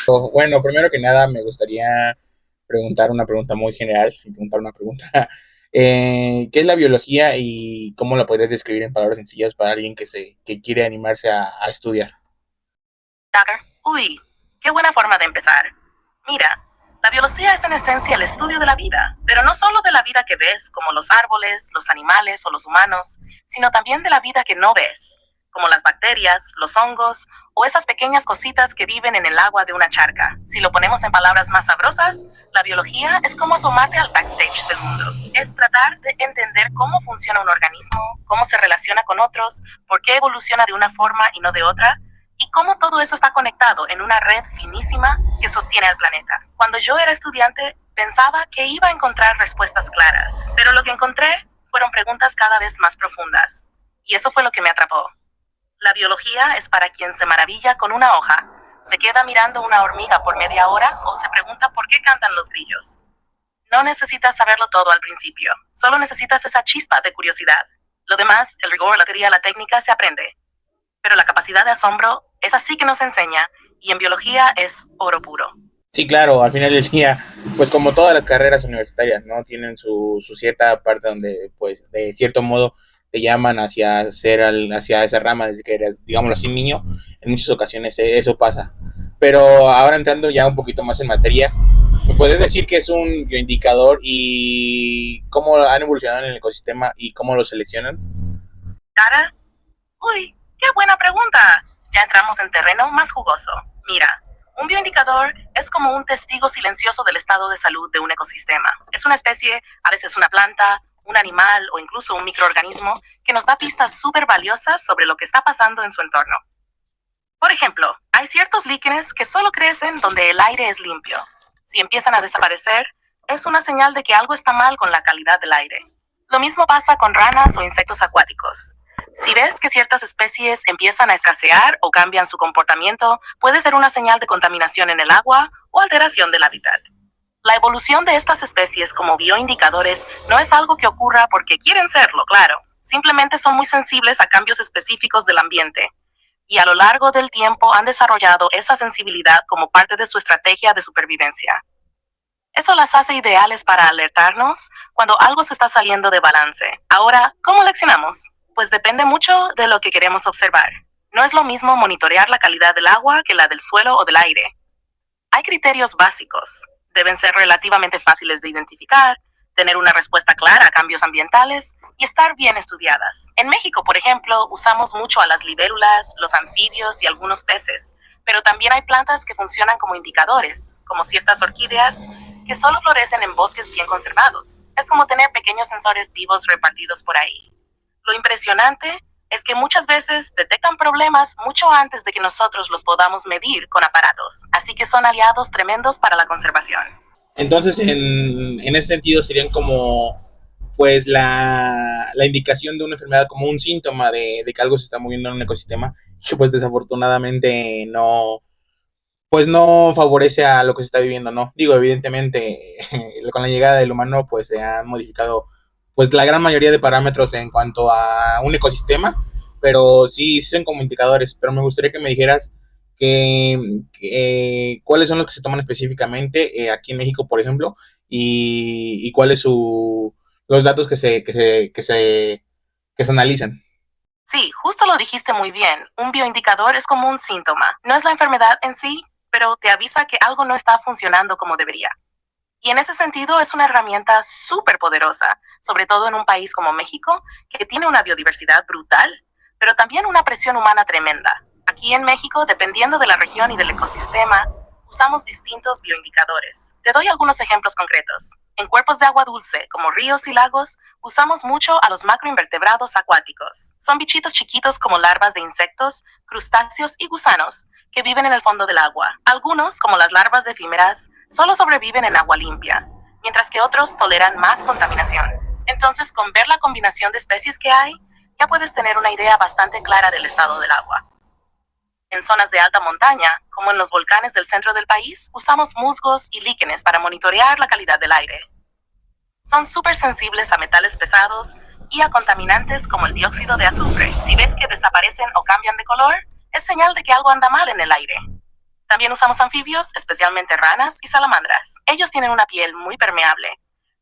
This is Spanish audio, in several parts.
Bueno, primero que nada me gustaría preguntar una pregunta muy general, preguntar una pregunta. ¿Qué es la biología y cómo la podrías describir en palabras sencillas para alguien que quiere animarse a estudiar? Tucker. Uy, qué buena forma de empezar. Mira, la biología es en esencia el estudio de la vida, pero no solo de la vida que ves, como los árboles, los animales o los humanos, sino también de la vida que no ves, como las bacterias, los hongos o esas pequeñas cositas que viven en el agua de una charca. Si lo ponemos en palabras más sabrosas, la biología es como asomarte al backstage del mundo. Es tratar de entender cómo funciona un organismo, cómo se relaciona con otros, por qué evoluciona de una forma y no de otra, y cómo todo eso está conectado en una red finísima que sostiene al planeta. Cuando yo era estudiante, pensaba que iba a encontrar respuestas claras, pero lo que encontré fueron preguntas cada vez más profundas. Y eso fue lo que me atrapó. La biología es para quien se maravilla con una hoja, se queda mirando una hormiga por media hora o se pregunta por qué cantan los grillos. No necesitas saberlo todo al principio, solo necesitas esa chispa de curiosidad. Lo demás, el rigor, la teoría, la técnica, se aprende. Pero la capacidad de asombro es así que nos enseña, y en biología es oro puro. Sí, claro, al final del día, pues como todas las carreras universitarias, ¿no? Tienen su cierta parte donde, pues, de cierto modo te llaman hacia esa rama desde que eres, digámoslo así, niño. En muchas ocasiones eso pasa. Pero ahora entrando ya un poquito más en materia, ¿me puedes decir qué es un bioindicador y cómo han evolucionado en el ecosistema y cómo lo seleccionan? ¿Cara? Uy, qué buena pregunta. Ya entramos en terreno más jugoso. Mira, un bioindicador es como un testigo silencioso del estado de salud de un ecosistema. Es una especie, a veces una planta, un animal o incluso un microorganismo que nos da pistas súper valiosas sobre lo que está pasando en su entorno. Por ejemplo, hay ciertos líquenes que solo crecen donde el aire es limpio. Si empiezan a desaparecer, es una señal de que algo está mal con la calidad del aire. Lo mismo pasa con ranas o insectos acuáticos. Si ves que ciertas especies empiezan a escasear o cambian su comportamiento, puede ser una señal de contaminación en el agua o alteración del hábitat. La evolución de estas especies como bioindicadores no es algo que ocurra porque quieren serlo, claro. Simplemente son muy sensibles a cambios específicos del ambiente, y a lo largo del tiempo han desarrollado esa sensibilidad como parte de su estrategia de supervivencia. Eso las hace ideales para alertarnos cuando algo se está saliendo de balance. Ahora, ¿cómo leccionamos? Pues depende mucho de lo que queremos observar. No es lo mismo monitorear la calidad del agua que la del suelo o del aire. Hay criterios básicos. Deben ser relativamente fáciles de identificar, tener una respuesta clara a cambios ambientales y estar bien estudiadas. En México, por ejemplo, usamos mucho a las libélulas, los anfibios y algunos peces, pero también hay plantas que funcionan como indicadores, como ciertas orquídeas que solo florecen en bosques bien conservados. Es como tener pequeños sensores vivos repartidos por ahí. Lo impresionante es que muchas veces detectan problemas mucho antes de que nosotros los podamos medir con aparatos, así que son aliados tremendos para la conservación. Entonces, en ese sentido, serían como, pues, la indicación de una enfermedad como un síntoma de que algo se está moviendo en un ecosistema que, pues, desafortunadamente pues, no favorece a lo que se está viviendo, ¿no? Digo, evidentemente, con la llegada del humano, pues, se han modificado, pues, la gran mayoría de parámetros en cuanto a un ecosistema, pero sí son como indicadores. Pero me gustaría que me dijeras cuáles son los que se toman específicamente aquí en México, por ejemplo, y cuáles los datos que se analizan. Sí, justo lo dijiste muy bien. Un bioindicador es como un síntoma. No es la enfermedad en sí, pero te avisa que algo no está funcionando como debería. Y en ese sentido es una herramienta súper poderosa, sobre todo en un país como México, que tiene una biodiversidad brutal, pero también una presión humana tremenda. Aquí en México, dependiendo de la región y del ecosistema, usamos distintos bioindicadores. Te doy algunos ejemplos concretos. En cuerpos de agua dulce, como ríos y lagos, usamos mucho a los macroinvertebrados acuáticos. Son bichitos chiquitos como larvas de insectos, crustáceos y gusanos, que viven en el fondo del agua. Algunos, como las larvas de efímeras, solo sobreviven en agua limpia, mientras que otros toleran más contaminación. Entonces, con ver la combinación de especies que hay, ya puedes tener una idea bastante clara del estado del agua. En zonas de alta montaña, como en los volcanes del centro del país, usamos musgos y líquenes para monitorear la calidad del aire. Son súper sensibles a metales pesados y a contaminantes como el dióxido de azufre. Si ves que desaparecen o cambian de color, es señal de que algo anda mal en el aire. También usamos anfibios, especialmente ranas y salamandras. Ellos tienen una piel muy permeable.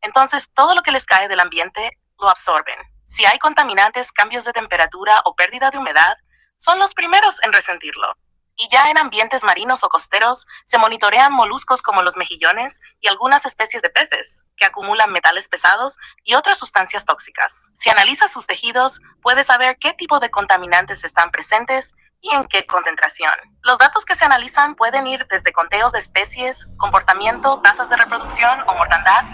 Entonces, todo lo que les cae del ambiente lo absorben. Si hay contaminantes, cambios de temperatura o pérdida de humedad, son los primeros en resentirlo. Y ya en ambientes marinos o costeros, se monitorean moluscos como los mejillones y algunas especies de peces, que acumulan metales pesados y otras sustancias tóxicas. Si analizas sus tejidos, puedes saber qué tipo de contaminantes están presentes y en qué concentración. Los datos que se analizan pueden ir desde conteos de especies, comportamiento, tasas de reproducción o mortandad,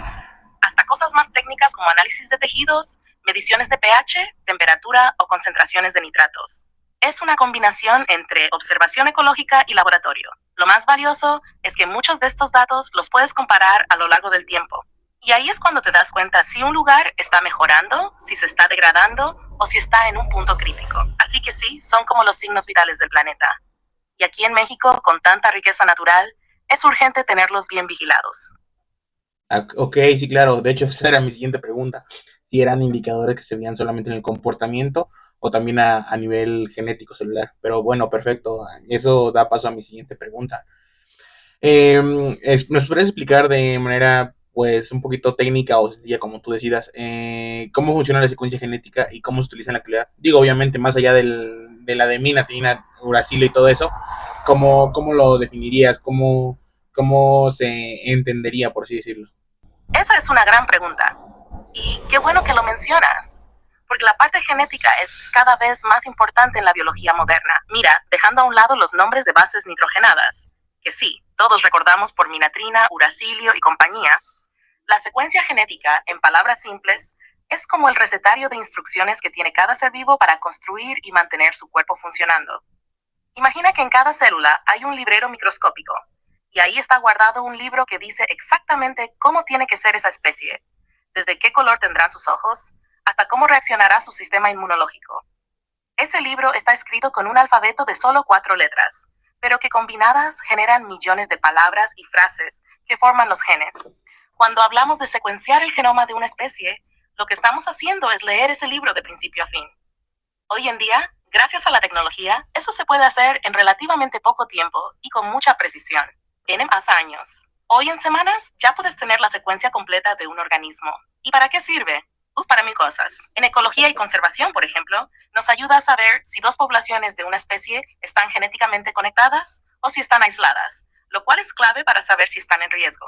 hasta cosas más técnicas como análisis de tejidos, mediciones de pH, temperatura o concentraciones de nitratos. Es una combinación entre observación ecológica y laboratorio. Lo más valioso es que muchos de estos datos los puedes comparar a lo largo del tiempo. Y ahí es cuando te das cuenta si un lugar está mejorando, si se está degradando o si está en un punto crítico. Así que sí, son como los signos vitales del planeta. Y aquí en México, con tanta riqueza natural, es urgente tenerlos bien vigilados. Ok, sí, claro. De hecho, esa era mi siguiente pregunta. Si eran indicadores que se veían solamente en el comportamiento o también a nivel genético celular. Pero bueno, perfecto. Eso da paso a mi siguiente pregunta. ¿Nos podrías explicar de manera, pues, un poquito técnica o sencilla, como tú decidas, cómo funciona la secuencia genética y cómo se utiliza en la actualidad? Digo, obviamente, más allá de la adenina, timina, uracilo y todo eso, ¿cómo lo definirías? ¿Cómo se entendería, por así decirlo? Esa es una gran pregunta. Y qué bueno que lo mencionas, porque la parte genética es cada vez más importante en la biología moderna. Mira, dejando a un lado los nombres de bases nitrogenadas, que sí, todos recordamos por minatrina, uracilio y compañía, la secuencia genética, en palabras simples, es como el recetario de instrucciones que tiene cada ser vivo para construir y mantener su cuerpo funcionando. Imagina que en cada célula hay un librero microscópico, y ahí está guardado un libro que dice exactamente cómo tiene que ser esa especie, desde qué color tendrán sus ojos, hasta cómo reaccionará su sistema inmunológico. Ese libro está escrito con un alfabeto de solo 4 letras, pero que combinadas generan millones de palabras y frases que forman los genes. Cuando hablamos de secuenciar el genoma de una especie, lo que estamos haciendo es leer ese libro de principio a fin. Hoy en día, gracias a la tecnología, eso se puede hacer en relativamente poco tiempo y con mucha precisión. Vienen hace años. Hoy en semanas ya puedes tener la secuencia completa de un organismo. ¿Y para qué sirve? Para mil cosas. En ecología y conservación, por ejemplo, nos ayuda a saber si dos poblaciones de una especie están genéticamente conectadas o si están aisladas, lo cual es clave para saber si están en riesgo.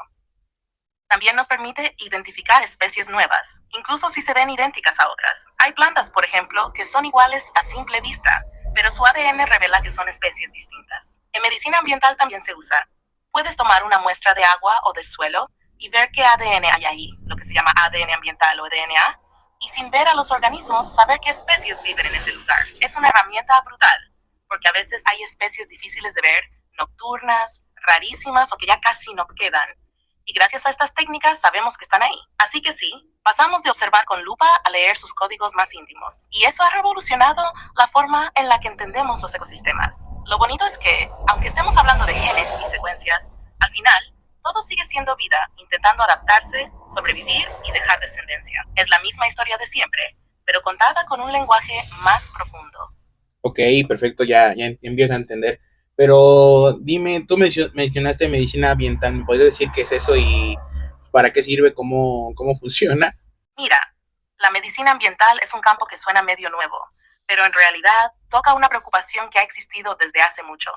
También nos permite identificar especies nuevas, incluso si se ven idénticas a otras. Hay plantas, por ejemplo, que son iguales a simple vista, pero su ADN revela que son especies distintas. En medicina ambiental también se usa. Puedes tomar una muestra de agua o de suelo y ver qué ADN hay ahí, lo que se llama ADN ambiental o DNA, y sin ver a los organismos, saber qué especies viven en ese lugar. Es una herramienta brutal, porque a veces hay especies difíciles de ver, nocturnas, rarísimas o que ya casi no quedan. Y gracias a estas técnicas sabemos que están ahí. Así que sí, pasamos de observar con lupa a leer sus códigos más íntimos. Y eso ha revolucionado la forma en la que entendemos los ecosistemas. Lo bonito es que, aunque estemos hablando de genes y secuencias, al final, todo sigue siendo vida, intentando adaptarse, sobrevivir y dejar descendencia. Es la misma historia de siempre, pero contada con un lenguaje más profundo. Ok, perfecto, ya empiezo a entender. Pero dime, tú mencionaste medicina ambiental, ¿me podrías decir qué es eso y para qué sirve, cómo funciona? Mira, la medicina ambiental es un campo que suena medio nuevo, pero en realidad toca una preocupación que ha existido desde hace mucho.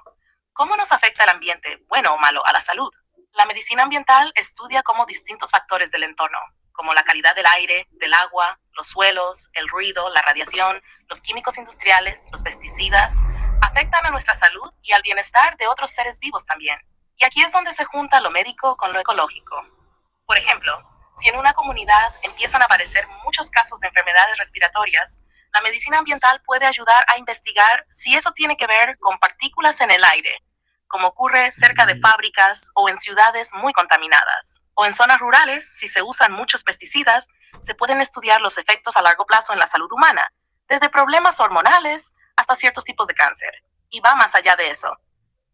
¿Cómo nos afecta el ambiente, bueno o malo, a la salud? La medicina ambiental estudia cómo distintos factores del entorno, como la calidad del aire, del agua, los suelos, el ruido, la radiación, los químicos industriales, los pesticidas, afectan a nuestra salud y al bienestar de otros seres vivos también. Y aquí es donde se junta lo médico con lo ecológico. Por ejemplo, si en una comunidad empiezan a aparecer muchos casos de enfermedades respiratorias, la medicina ambiental puede ayudar a investigar si eso tiene que ver con partículas en el aire, como ocurre cerca de fábricas o en ciudades muy contaminadas. O en zonas rurales, si se usan muchos pesticidas, se pueden estudiar los efectos a largo plazo en la salud humana, desde problemas hormonales hasta ciertos tipos de cáncer. Y va más allá de eso.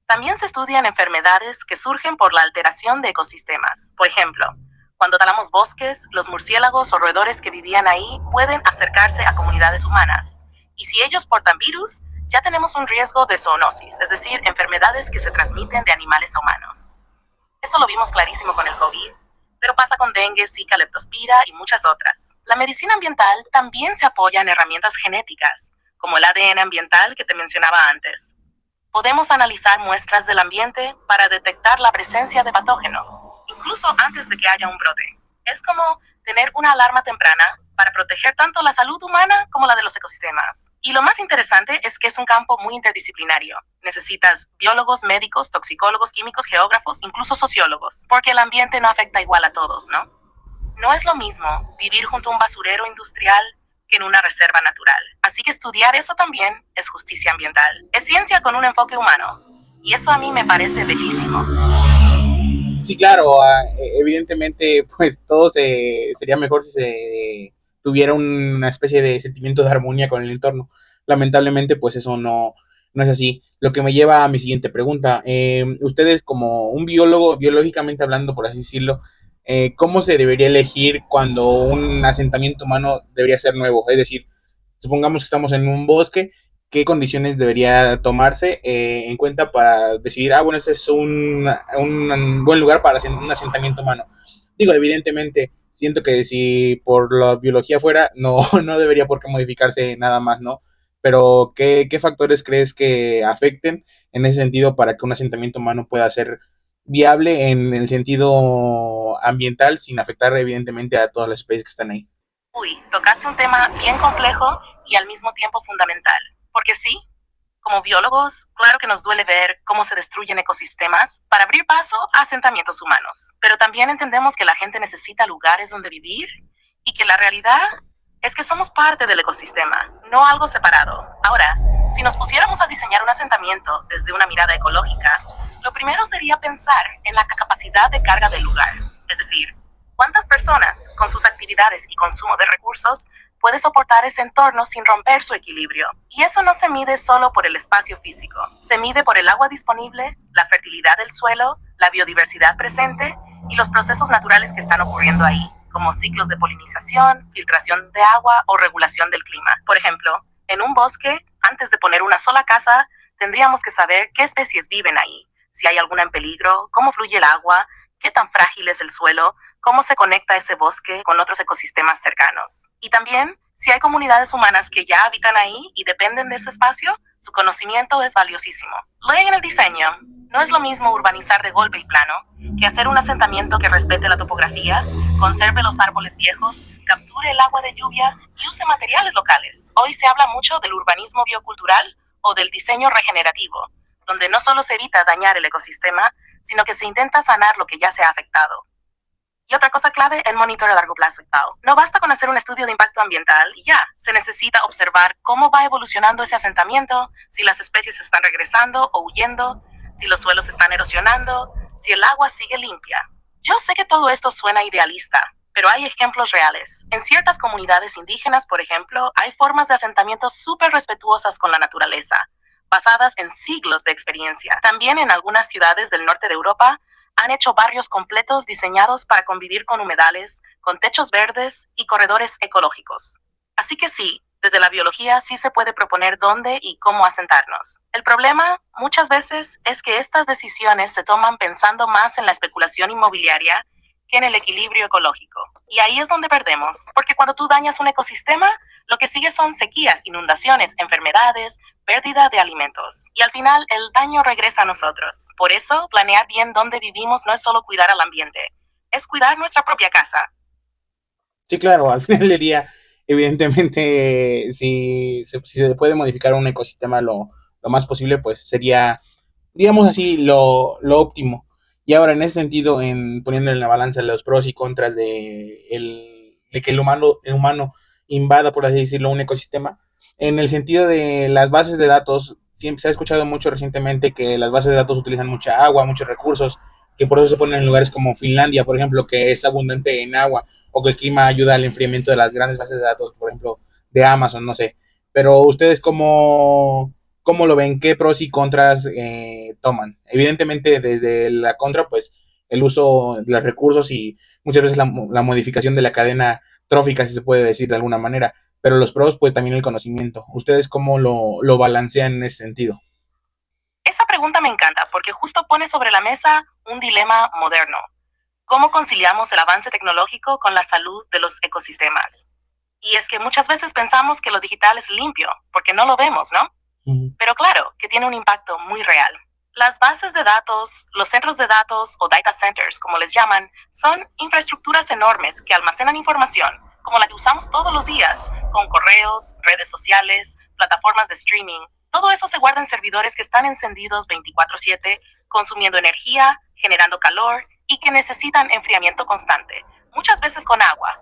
También se estudian enfermedades que surgen por la alteración de ecosistemas. Por ejemplo, cuando talamos bosques, los murciélagos o roedores que vivían ahí pueden acercarse a comunidades humanas. Y si ellos portan virus, ya tenemos un riesgo de zoonosis, es decir, enfermedades que se transmiten de animales a humanos. Eso lo vimos clarísimo con el COVID, pero pasa con dengue, zika, leptospira y muchas otras. La medicina ambiental también se apoya en herramientas genéticas, como el ADN ambiental que te mencionaba antes. Podemos analizar muestras del ambiente para detectar la presencia de patógenos, incluso antes de que haya un brote. Es como tener una alarma temprana para proteger tanto la salud humana como la de los ecosistemas. Y lo más interesante es que es un campo muy interdisciplinario. Necesitas biólogos, médicos, toxicólogos, químicos, geógrafos, incluso sociólogos, porque el ambiente no afecta igual a todos, ¿no? No es lo mismo vivir junto a un basurero industrial que en una reserva natural. Así que estudiar eso también es justicia ambiental. Es ciencia con un enfoque humano. Y eso a mí me parece bellísimo. Sí, claro, evidentemente, pues todo sería mejor si se tuviera una especie de sentimiento de armonía con el entorno. Lamentablemente, pues eso no es así. Lo que me lleva a mi siguiente pregunta. Ustedes, como un biólogo, biológicamente hablando, por así decirlo, ¿cómo se debería elegir cuando un asentamiento humano debería ser nuevo? Es decir, supongamos que estamos en un bosque, ¿qué condiciones debería tomarse en cuenta para decidir, bueno, este es un buen lugar para un asentamiento humano? Digo, evidentemente, siento que si por la biología fuera, no, no debería por qué modificarse nada más, ¿no? Pero, ¿qué factores crees que afecten en ese sentido para que un asentamiento humano pueda ser viable en el sentido ambiental sin afectar evidentemente a todas las especies que están ahí? Uy, tocaste un tema bien complejo y al mismo tiempo fundamental. Porque sí, como biólogos, claro que nos duele ver cómo se destruyen ecosistemas para abrir paso a asentamientos humanos. Pero también entendemos que la gente necesita lugares donde vivir y que la realidad es que somos parte del ecosistema, no algo separado. Ahora, si nos pusiéramos a diseñar un asentamiento desde una mirada ecológica, lo primero sería pensar en la capacidad de carga del lugar. Es decir, ¿cuántas personas, con sus actividades y consumo de recursos, puede soportar ese entorno sin romper su equilibrio? Y eso no se mide solo por el espacio físico, se mide por el agua disponible, la fertilidad del suelo, la biodiversidad presente y los procesos naturales que están ocurriendo ahí, como ciclos de polinización, filtración de agua o regulación del clima. Por ejemplo, en un bosque, antes de poner una sola casa, tendríamos que saber qué especies viven ahí, si hay alguna en peligro, cómo fluye el agua, qué tan frágil es el suelo, cómo se conecta ese bosque con otros ecosistemas cercanos. Y también, si hay comunidades humanas que ya habitan ahí y dependen de ese espacio, su conocimiento es valiosísimo. Luego en el diseño, no es lo mismo urbanizar de golpe y plano que hacer un asentamiento que respete la topografía, conserve los árboles viejos, capture el agua de lluvia y use materiales locales. Hoy se habla mucho del urbanismo biocultural o del diseño regenerativo, donde no solo se evita dañar el ecosistema, sino que se intenta sanar lo que ya se ha afectado. Y otra cosa clave, el monitoreo a largo plazo. No basta con hacer un estudio de impacto ambiental y ya. Se necesita observar cómo va evolucionando ese asentamiento, si las especies están regresando o huyendo, si los suelos están erosionando, si el agua sigue limpia. Yo sé que todo esto suena idealista, pero hay ejemplos reales. En ciertas comunidades indígenas, por ejemplo, hay formas de asentamiento súper respetuosas con la naturaleza, basadas en siglos de experiencia. También en algunas ciudades del norte de Europa, han hecho barrios completos diseñados para convivir con humedales, con techos verdes y corredores ecológicos. Así que sí, desde la biología sí se puede proponer dónde y cómo asentarnos. El problema, muchas veces, es que estas decisiones se toman pensando más en la especulación inmobiliaria que en el equilibrio ecológico. Y ahí es donde perdemos, porque cuando tú dañas un ecosistema, lo que sigue son sequías, inundaciones, enfermedades, pérdida de alimentos. Y al final el daño regresa a nosotros. Por eso, planear bien dónde vivimos no es solo cuidar al ambiente, es cuidar nuestra propia casa. Sí, claro, al final del día, evidentemente, si se puede modificar un ecosistema lo más posible, pues sería, digamos así, lo óptimo. Y ahora, en ese sentido, poniendo en la balanza los pros y contras de que el humano invada, por así decirlo, un ecosistema, en el sentido de las bases de datos, siempre se ha escuchado mucho recientemente que las bases de datos utilizan mucha agua, muchos recursos, que por eso se ponen en lugares como Finlandia, por ejemplo, que es abundante en agua, o que el clima ayuda al enfriamiento de las grandes bases de datos, por ejemplo, de Amazon, no sé. Pero ustedes, ¿cómo lo ven? ¿Qué pros y contras toman? Evidentemente, desde la contra, pues el uso de los recursos y muchas veces la modificación de la cadena trófica, si se puede decir de alguna manera. pero los pros, pues también el conocimiento. ¿Ustedes cómo lo balancean en ese sentido? Esa pregunta me encanta porque justo pone sobre la mesa un dilema moderno. ¿Cómo conciliamos el avance tecnológico con la salud de los ecosistemas? Y es que muchas veces pensamos que lo digital es limpio, porque no lo vemos, ¿no? Pero claro, que tiene un impacto muy real. Las bases de datos, los centros de datos o data centers, como les llaman, son infraestructuras enormes que almacenan información, como la que usamos todos los días, con correos, redes sociales, plataformas de streaming. Todo eso se guarda en servidores que están encendidos 24/7, consumiendo energía, generando calor y que necesitan enfriamiento constante, muchas veces con agua.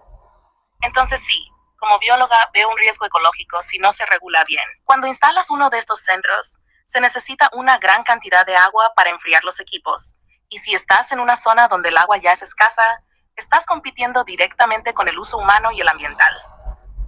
Entonces sí, como bióloga veo un riesgo ecológico si no se regula bien. Cuando instalas uno de estos centros, se necesita una gran cantidad de agua para enfriar los equipos. Y si estás en una zona donde el agua ya es escasa, estás compitiendo directamente con el uso humano y el ambiental.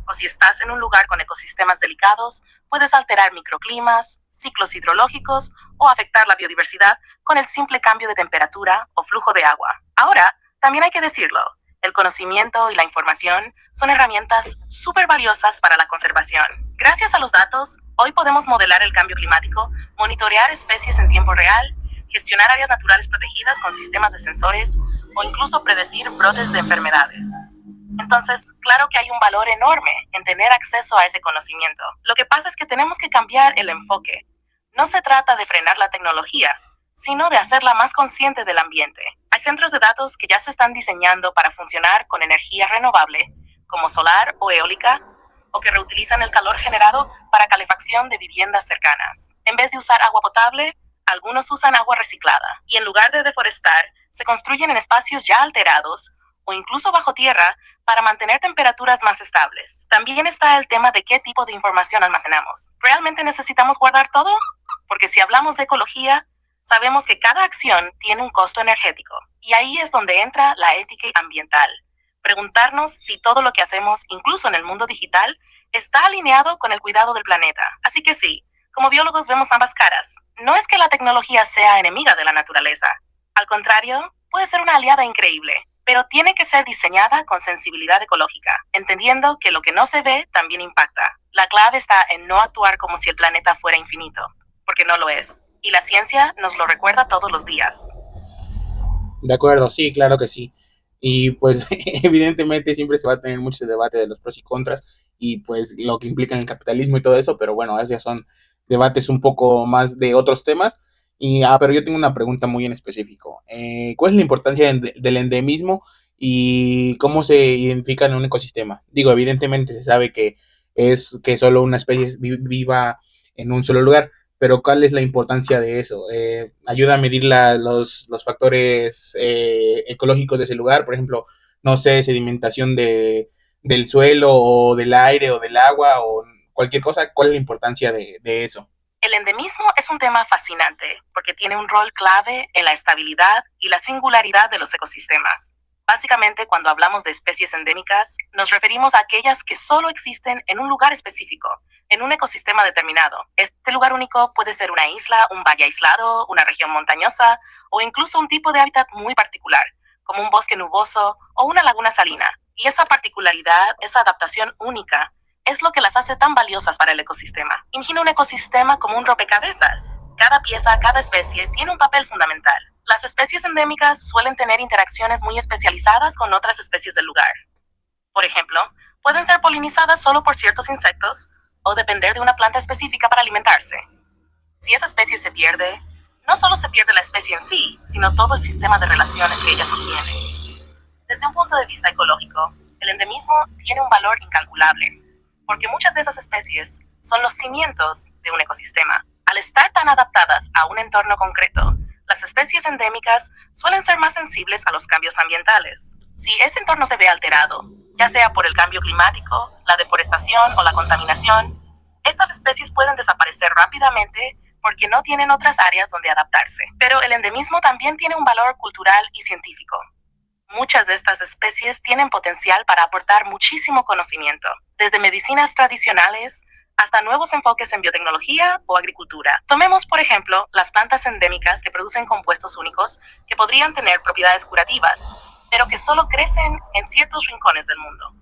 O si estás en un lugar con ecosistemas delicados, puedes alterar microclimas, ciclos hidrológicos o afectar la biodiversidad con el simple cambio de temperatura o flujo de agua. Ahora, también hay que decirlo, el conocimiento y la información son herramientas súper valiosas para la conservación. Gracias a los datos, hoy podemos modelar el cambio climático, monitorear especies en tiempo real, gestionar áreas naturales protegidas con sistemas de sensores o incluso predecir brotes de enfermedades. Entonces, claro que hay un valor enorme en tener acceso a ese conocimiento. Lo que pasa es que tenemos que cambiar el enfoque. No se trata de frenar la tecnología, sino de hacerla más consciente del ambiente. Hay centros de datos que ya se están diseñando para funcionar con energía renovable, como solar o eólica, o que reutilizan el calor generado para calefacción de viviendas cercanas. En vez de usar agua potable, algunos usan agua reciclada. Y en lugar de deforestar, se construyen en espacios ya alterados o incluso bajo tierra para mantener temperaturas más estables. También está el tema de qué tipo de información almacenamos. ¿Realmente necesitamos guardar todo? Porque si hablamos de ecología, sabemos que cada acción tiene un costo energético. Y ahí es donde entra la ética ambiental. Preguntarnos si todo lo que hacemos, incluso en el mundo digital, está alineado con el cuidado del planeta. Así que sí, como biólogos vemos ambas caras. No es que la tecnología sea enemiga de la naturaleza. Al contrario, puede ser una aliada increíble, pero tiene que ser diseñada con sensibilidad ecológica, entendiendo que lo que no se ve también impacta. La clave está en no actuar como si el planeta fuera infinito, porque no lo es. Y la ciencia nos lo recuerda todos los días. De acuerdo, sí, claro que sí. Y pues evidentemente siempre se va a tener mucho debate de los pros y contras y pues lo que implica en el capitalismo y todo eso, pero bueno, esos ya son debates un poco más de otros temas. Pero yo tengo una pregunta muy en específico. ¿Cuál es la importancia del endemismo y cómo se identifica en un ecosistema? Digo, evidentemente se sabe que es que solo una especie viva en un solo lugar, pero ¿cuál es la importancia de eso? ¿Ayuda a medir los factores ecológicos de ese lugar? Por ejemplo, no sé, sedimentación del suelo o del aire o del agua o cualquier cosa. ¿Cuál es la importancia de eso? El endemismo es un tema fascinante porque tiene un rol clave en la estabilidad y la singularidad de los ecosistemas. Básicamente, cuando hablamos de especies endémicas, nos referimos a aquellas que solo existen en un lugar específico, en un ecosistema determinado. Este lugar único puede ser una isla, un valle aislado, una región montañosa o incluso un tipo de hábitat muy particular, como un bosque nuboso o una laguna salina. Y esa particularidad, esa adaptación única, es lo que las hace tan valiosas para el ecosistema. Imagina un ecosistema como un rompecabezas. Cada pieza, cada especie tiene un papel fundamental. Las especies endémicas suelen tener interacciones muy especializadas con otras especies del lugar. Por ejemplo, pueden ser polinizadas solo por ciertos insectos o depender de una planta específica para alimentarse. Si esa especie se pierde, no solo se pierde la especie en sí, sino todo el sistema de relaciones que ella sostiene. Desde un punto de vista ecológico, el endemismo tiene un valor incalculable, porque muchas de esas especies son los cimientos de un ecosistema. Al estar tan adaptadas a un entorno concreto, las especies endémicas suelen ser más sensibles a los cambios ambientales. Si ese entorno se ve alterado, ya sea por el cambio climático, la deforestación o la contaminación, estas especies pueden desaparecer rápidamente porque no tienen otras áreas donde adaptarse. Pero el endemismo también tiene un valor cultural y científico. Muchas de estas especies tienen potencial para aportar muchísimo conocimiento, desde medicinas tradicionales hasta nuevos enfoques en biotecnología o agricultura. Tomemos, por ejemplo, las plantas endémicas que producen compuestos únicos que podrían tener propiedades curativas, pero que solo crecen en ciertos rincones del mundo.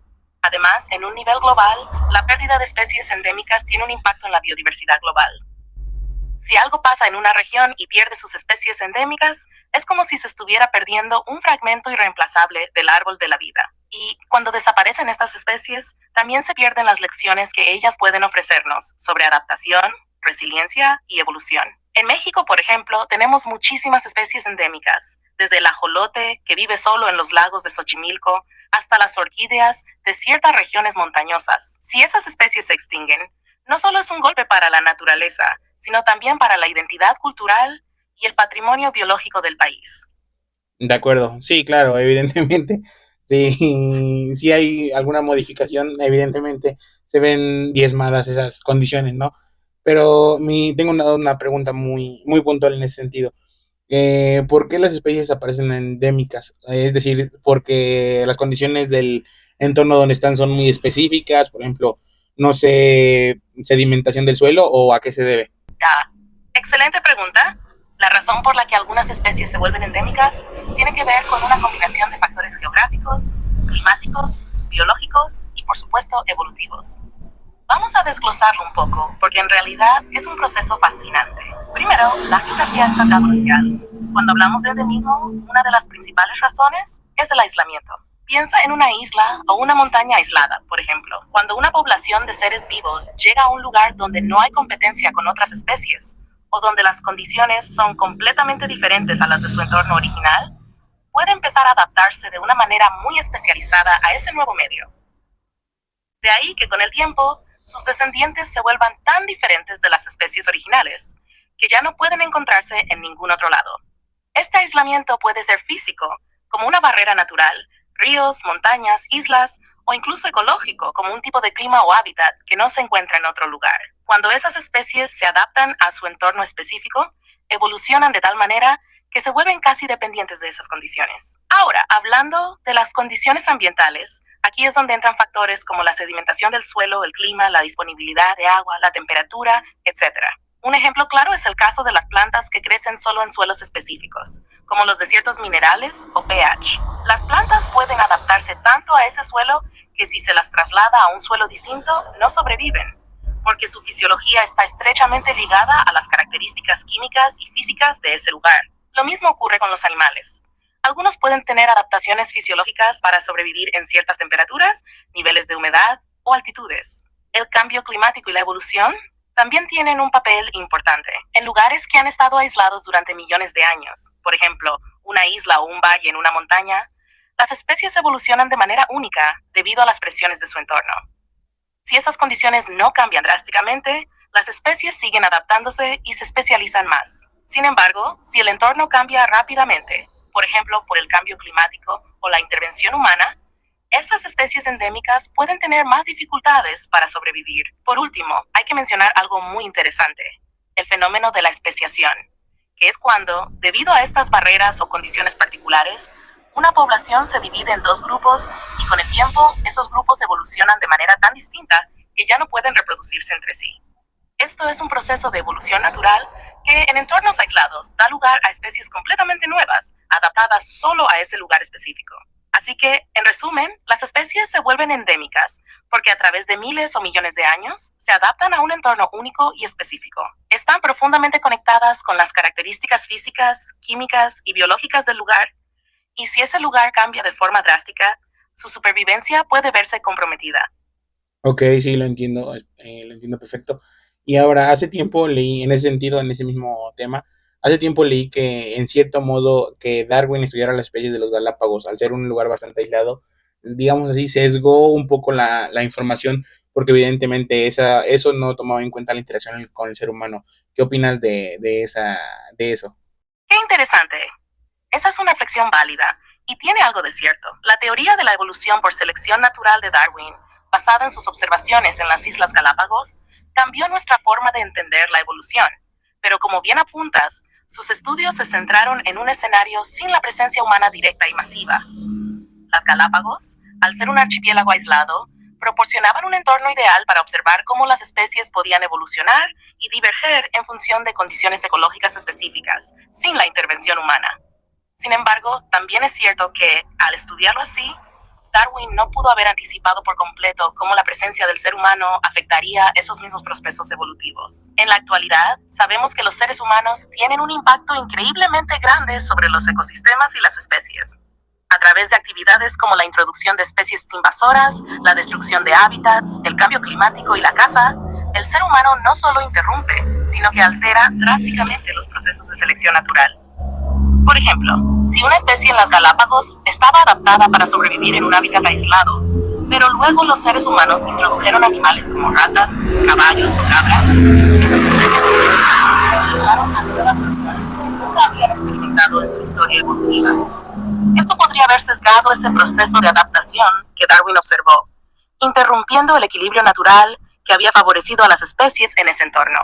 Además, en un nivel global, la pérdida de especies endémicas tiene un impacto en la biodiversidad global. Si algo pasa en una región y pierde sus especies endémicas, es como si se estuviera perdiendo un fragmento irreemplazable del árbol de la vida. Y cuando desaparecen estas especies, también se pierden las lecciones que ellas pueden ofrecernos sobre adaptación, resiliencia y evolución. En México, por ejemplo, tenemos muchísimas especies endémicas, desde el ajolote, que vive solo en los lagos de Xochimilco, hasta las orquídeas de ciertas regiones montañosas. Si esas especies se extinguen, no solo es un golpe para la naturaleza, sino también para la identidad cultural y el patrimonio biológico del país. De acuerdo, sí, claro, evidentemente. Sí, si hay alguna modificación, evidentemente se ven diezmadas esas condiciones, ¿no? Pero tengo una pregunta muy puntual en ese sentido. ¿Por qué las especies aparecen endémicas? Es decir, porque las condiciones del entorno donde están son muy específicas, por ejemplo, no sé, sedimentación del suelo o a qué se debe. Ah, excelente pregunta. La razón por la que algunas especies se vuelven endémicas tiene que ver con una combinación de factores geográficos, climáticos, biológicos y, por supuesto, evolutivos. Vamos a desglosarlo un poco, porque en realidad es un proceso fascinante. Primero, la geografía es crucial. Cuando hablamos de endemismo, una de las principales razones es el aislamiento. Piensa en una isla o una montaña aislada, por ejemplo. Cuando una población de seres vivos llega a un lugar donde no hay competencia con otras especies, o donde las condiciones son completamente diferentes a las de su entorno original, puede empezar a adaptarse de una manera muy especializada a ese nuevo medio. De ahí que con el tiempo, sus descendientes se vuelvan tan diferentes de las especies originales, que ya no pueden encontrarse en ningún otro lado. Este aislamiento puede ser físico, como una barrera natural, ríos, montañas, islas, o incluso ecológico, como un tipo de clima o hábitat que no se encuentra en otro lugar. Cuando esas especies se adaptan a su entorno específico, evolucionan de tal manera que se vuelven casi dependientes de esas condiciones. Ahora, hablando de las condiciones ambientales, aquí es donde entran factores como la sedimentación del suelo, el clima, la disponibilidad de agua, la temperatura, etc. Un ejemplo claro es el caso de las plantas que crecen solo en suelos específicos, como los desiertos minerales o pH. Las plantas pueden adaptarse tanto a ese suelo que si se las traslada a un suelo distinto, no sobreviven, porque su fisiología está estrechamente ligada a las características químicas y físicas de ese lugar. Lo mismo ocurre con los animales. Algunos pueden tener adaptaciones fisiológicas para sobrevivir en ciertas temperaturas, niveles de humedad o altitudes. El cambio climático y la evolución también tienen un papel importante. En lugares que han estado aislados durante millones de años, por ejemplo, una isla o un valle en una montaña, las especies evolucionan de manera única debido a las presiones de su entorno. Si esas condiciones no cambian drásticamente, las especies siguen adaptándose y se especializan más. Sin embargo, si el entorno cambia rápidamente, por ejemplo por el cambio climático o la intervención humana, esas especies endémicas pueden tener más dificultades para sobrevivir. Por último, hay que mencionar algo muy interesante, el fenómeno de la especiación, que es cuando, debido a estas barreras o condiciones particulares, una población se divide en dos grupos y con el tiempo esos grupos evolucionan de manera tan distinta que ya no pueden reproducirse entre sí. Esto es un proceso de evolución natural que en entornos aislados da lugar a especies completamente nuevas, adaptadas solo a ese lugar específico. Así que, en resumen, las especies se vuelven endémicas porque a través de miles o millones de años se adaptan a un entorno único y específico. Están profundamente conectadas con las características físicas, químicas y biológicas del lugar, y si ese lugar cambia de forma drástica, su supervivencia puede verse comprometida. Ok, sí, lo entiendo perfecto. Y ahora, hace tiempo leí, en ese sentido, en ese mismo tema, hace tiempo leí que, en cierto modo, que Darwin estudiara las especies de los Galápagos, al ser un lugar bastante aislado, digamos así, sesgó un poco la información, porque evidentemente eso no tomaba en cuenta la interacción con el ser humano. ¿Qué opinas de eso? ¡Qué interesante! Esa es una reflexión válida y tiene algo de cierto. La teoría de la evolución por selección natural de Darwin, basada en sus observaciones en las Islas Galápagos, cambió nuestra forma de entender la evolución. Pero como bien apuntas, sus estudios se centraron en un escenario sin la presencia humana directa y masiva. Las Galápagos, al ser un archipiélago aislado, proporcionaban un entorno ideal para observar cómo las especies podían evolucionar y diverger en función de condiciones ecológicas específicas, sin la intervención humana. Sin embargo, también es cierto que, al estudiarlo así, Darwin no pudo haber anticipado por completo cómo la presencia del ser humano afectaría esos mismos procesos evolutivos. En la actualidad, sabemos que los seres humanos tienen un impacto increíblemente grande sobre los ecosistemas y las especies. A través de actividades como la introducción de especies invasoras, la destrucción de hábitats, el cambio climático y la caza, el ser humano no solo interrumpe, sino que altera drásticamente los procesos de selección natural. Por ejemplo, si una especie en las Galápagos estaba adaptada para sobrevivir en un hábitat aislado, pero luego los seres humanos introdujeron animales como ratas, caballos o cabras, esas especies se adaptaron a nuevas versiones que nunca habían experimentado en su historia evolutiva. Esto podría haber sesgado ese proceso de adaptación que Darwin observó, interrumpiendo el equilibrio natural que había favorecido a las especies en ese entorno.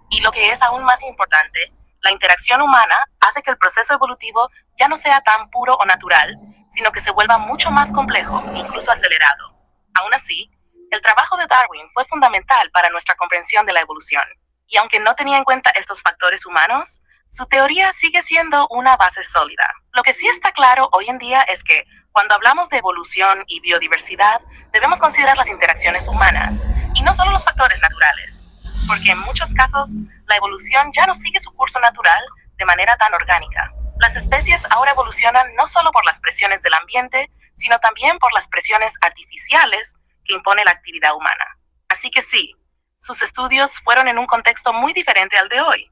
Y lo que es aún más importante, la interacción humana hace que el proceso evolutivo ya no sea tan puro o natural, sino que se vuelva mucho más complejo, incluso acelerado. Aún así, el trabajo de Darwin fue fundamental para nuestra comprensión de la evolución. Y aunque no tenía en cuenta estos factores humanos, su teoría sigue siendo una base sólida. Lo que sí está claro hoy en día es que, cuando hablamos de evolución y biodiversidad, debemos considerar las interacciones humanas, y no solo los factores naturales, porque en muchos casos, la evolución ya no sigue su curso natural de manera tan orgánica. Las especies ahora evolucionan no solo por las presiones del ambiente, sino también por las presiones artificiales que impone la actividad humana. Así que sí, sus estudios fueron en un contexto muy diferente al de hoy.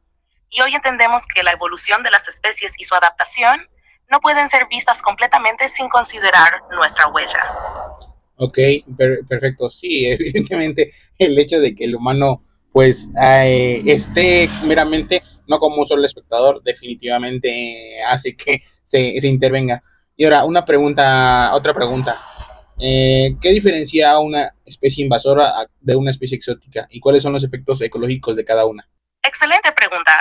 Y hoy entendemos que la evolución de las especies y su adaptación no pueden ser vistas completamente sin considerar nuestra huella. Ok, perfecto. Sí, evidentemente el hecho de que el humano pues esté meramente, no como un solo espectador, definitivamente hace que se intervenga. Y ahora, otra pregunta. ¿Qué diferencia a una especie invasora de una especie exótica? ¿Y cuáles son los efectos ecológicos de cada una? Excelente pregunta.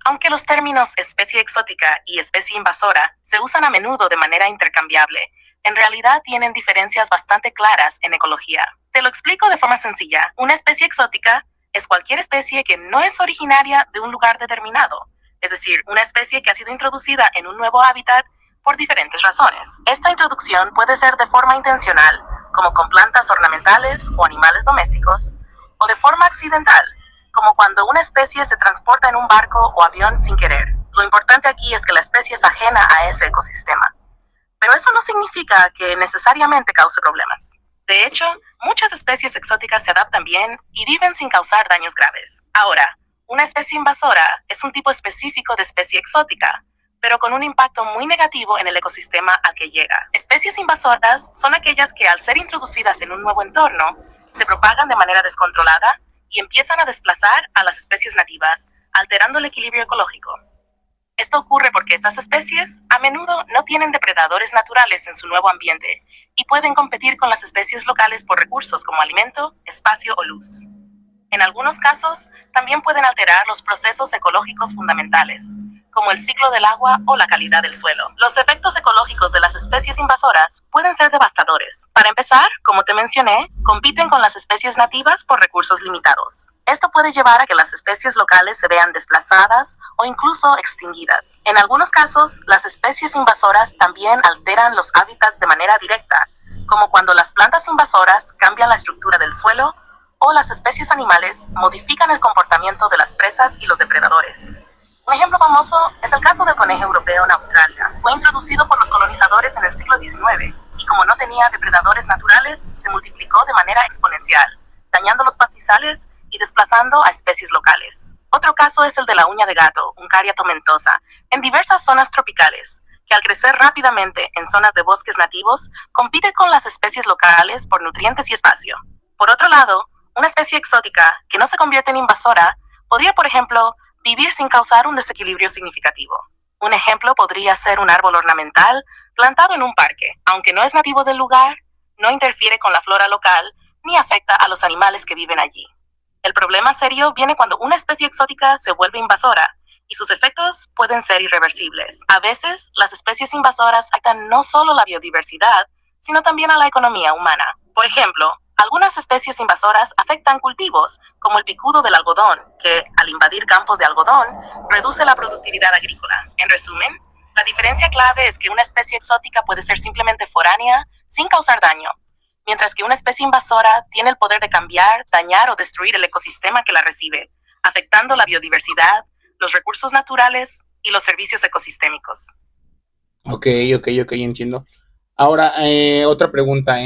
Aunque los términos especie exótica y especie invasora se usan a menudo de manera intercambiable, en realidad tienen diferencias bastante claras en ecología. Te lo explico de forma sencilla. Una especie exótica es cualquier especie que no es originaria de un lugar determinado, es decir, una especie que ha sido introducida en un nuevo hábitat por diferentes razones. Esta introducción puede ser de forma intencional, como con plantas ornamentales o animales domésticos, o de forma accidental, como cuando una especie se transporta en un barco o avión sin querer. Lo importante aquí es que la especie es ajena a ese ecosistema. Pero eso no significa que necesariamente cause problemas. De hecho, muchas especies exóticas se adaptan bien y viven sin causar daños graves. Ahora, una especie invasora es un tipo específico de especie exótica, pero con un impacto muy negativo en el ecosistema al que llega. Especies invasoras son aquellas que, al ser introducidas en un nuevo entorno, se propagan de manera descontrolada y empiezan a desplazar a las especies nativas, alterando el equilibrio ecológico. Esto ocurre porque estas especies a menudo no tienen depredadores naturales en su nuevo ambiente y pueden competir con las especies locales por recursos como alimento, espacio o luz. En algunos casos, también pueden alterar los procesos ecológicos fundamentales, como el ciclo del agua o la calidad del suelo. Los efectos ecológicos de las especies invasoras pueden ser devastadores. Para empezar, como te mencioné, compiten con las especies nativas por recursos limitados. Esto puede llevar a que las especies locales se vean desplazadas o incluso extinguidas. En algunos casos, las especies invasoras también alteran los hábitats de manera directa, como cuando las plantas invasoras cambian la estructura del suelo o las especies animales modifican el comportamiento de las presas y los depredadores. Un ejemplo famoso es el caso del conejo europeo en Australia. Fue introducido por los colonizadores en el siglo XIX y, como no tenía depredadores naturales, se multiplicó de manera exponencial, dañando los pastizales y desplazando a especies locales. Otro caso es el de la uña de gato, Uncaria tomentosa, en diversas zonas tropicales, que al crecer rápidamente en zonas de bosques nativos, compite con las especies locales por nutrientes y espacio. Por otro lado, una especie exótica que no se convierte en invasora podría, por ejemplo, vivir sin causar un desequilibrio significativo. Un ejemplo podría ser un árbol ornamental plantado en un parque. Aunque no es nativo del lugar, no interfiere con la flora local ni afecta a los animales que viven allí. El problema serio viene cuando una especie exótica se vuelve invasora y sus efectos pueden ser irreversibles. A veces, las especies invasoras afectan no solo la biodiversidad, sino también a la economía humana. Por ejemplo, algunas especies invasoras afectan cultivos, como el picudo del algodón, que, al invadir campos de algodón, reduce la productividad agrícola. En resumen, La diferencia clave es que una especie exótica puede ser simplemente foránea, sin causar daño, mientras que una especie invasora tiene el poder de cambiar, dañar o destruir el ecosistema que la recibe, afectando la biodiversidad, los recursos naturales y los servicios ecosistémicos. Ok, ok, entiendo. Ahora, otra pregunta.